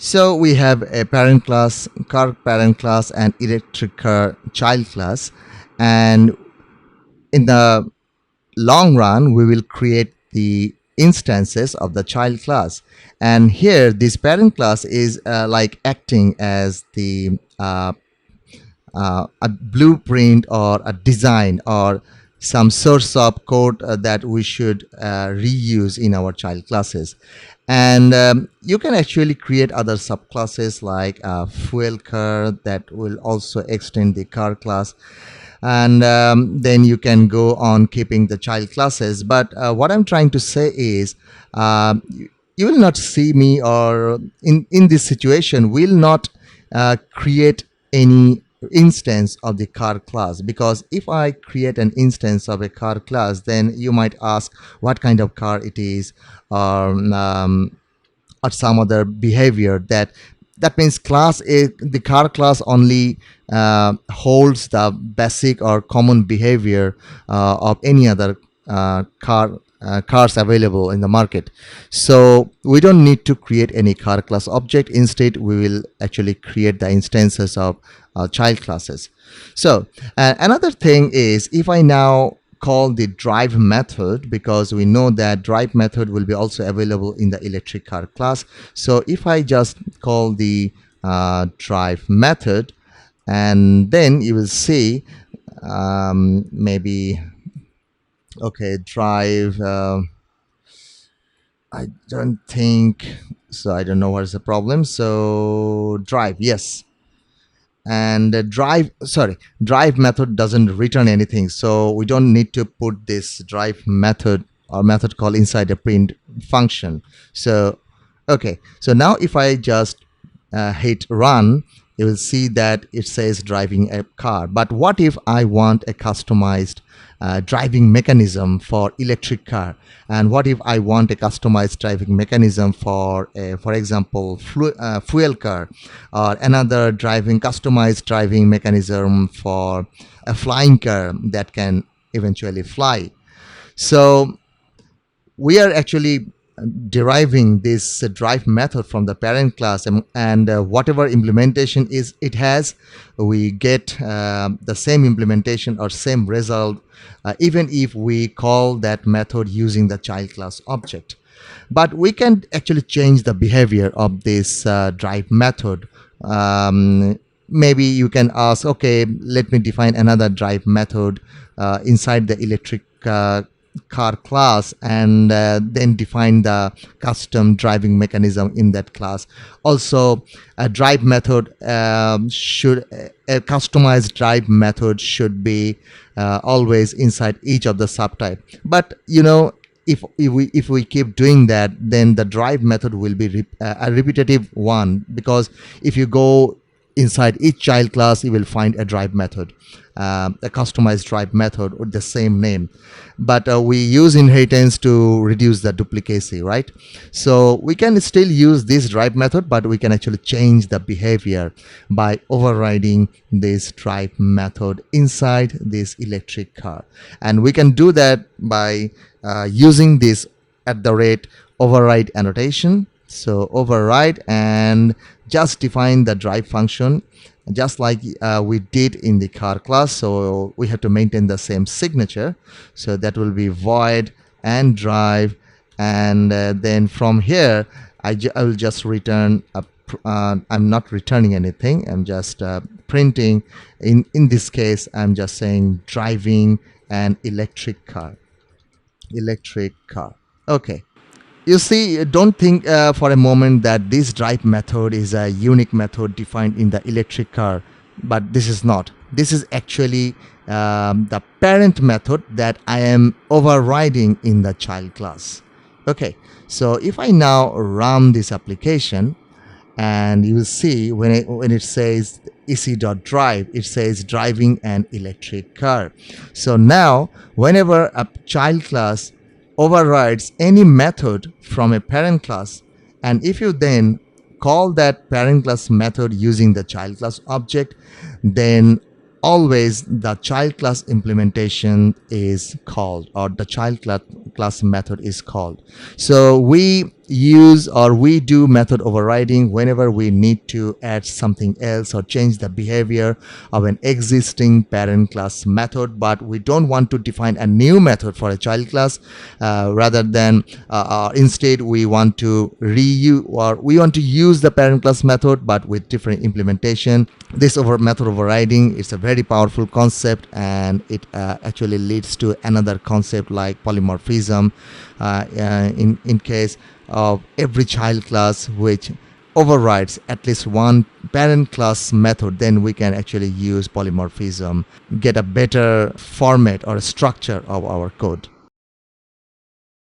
So we have a parent class, car parent class, and electric car child class. And in the long run, we will create the instances of the child class. And here, this parent class is like acting as the a blueprint or a design or some source of code that we should reuse in our child classes. And you can actually create other subclasses like fuel car that will also extend the car class. And then you can go on keeping the child classes. But what I'm trying to say is you will not see me, or in this situation will not create any instance of the car class, because if I create an instance of a car class, then you might ask what kind of car it is, or some other behavior. That means class is the car class only holds the basic or common behavior of any other cars available in the market. So we don't need to create any car class object. Instead, we will actually create the instances of child classes. So another thing is, if I now call the drive method, because we know that drive method will be also available in the electric car class. So if I just call the drive method, and then you will see maybe okay, drive I don't think so. I don't know what is the problem. So drive, yes. And drive method doesn't return anything, so we don't need to put this drive method or method call inside a print function. So okay, so now if I just hit run, you will see that it says driving a car. But what if I want a customized driving mechanism for electric car? And what if I want a customized driving mechanism for example, fuel car, or another customized driving mechanism for a flying car that can eventually fly? So we are actually deriving this drive method from the parent class, and whatever implementation is it has, we get the same implementation or same result even if we call that method using the child class object. But we can actually change the behavior of this drive method. Maybe you can ask, okay, let me define another drive method inside the electric car class, and then define the custom driving mechanism in that class. Also, a drive method should a customized drive method should be always inside each of the subtype. But if we keep doing that, then the drive method will be a repetitive one, because if you go inside each child class, you will find a drive method, a customized drive method with the same name. But we use inheritance to reduce the duplicacy, right? So we can still use this drive method, but we can actually change the behavior by overriding this drive method inside this electric car. And we can do that by using this @override annotation. So override and just define the drive function, just like we did in the car class. So we have to maintain the same signature. So that will be void and drive. And then from here, I will just return I'm not returning anything. I'm just printing. In this case, I'm just saying driving an electric car. Okay. You see, don't think for a moment that this drive method is a unique method defined in the electric car, but this is not. This is actually the parent method that I am overriding in the child class. Okay, so if I now run this application, and you will see when it says ec.drive, it says driving an electric car. So now, whenever a child class overrides any method from a parent class, and if you then call that parent class method using the child class object, then always the child class implementation is called, or the child class method is called. So we use or we do method overriding whenever we need to add something else or change the behavior of an existing parent class method, but we don't want to define a new method for a child class. Rather than instead we want to reuse or we want to use the parent class method but with different implementation. This method overriding is a very powerful concept, and it actually leads to another concept like polymorphism. In case of every child class which overrides at least one parent class method, then we can actually use polymorphism, get a better format or structure of our code.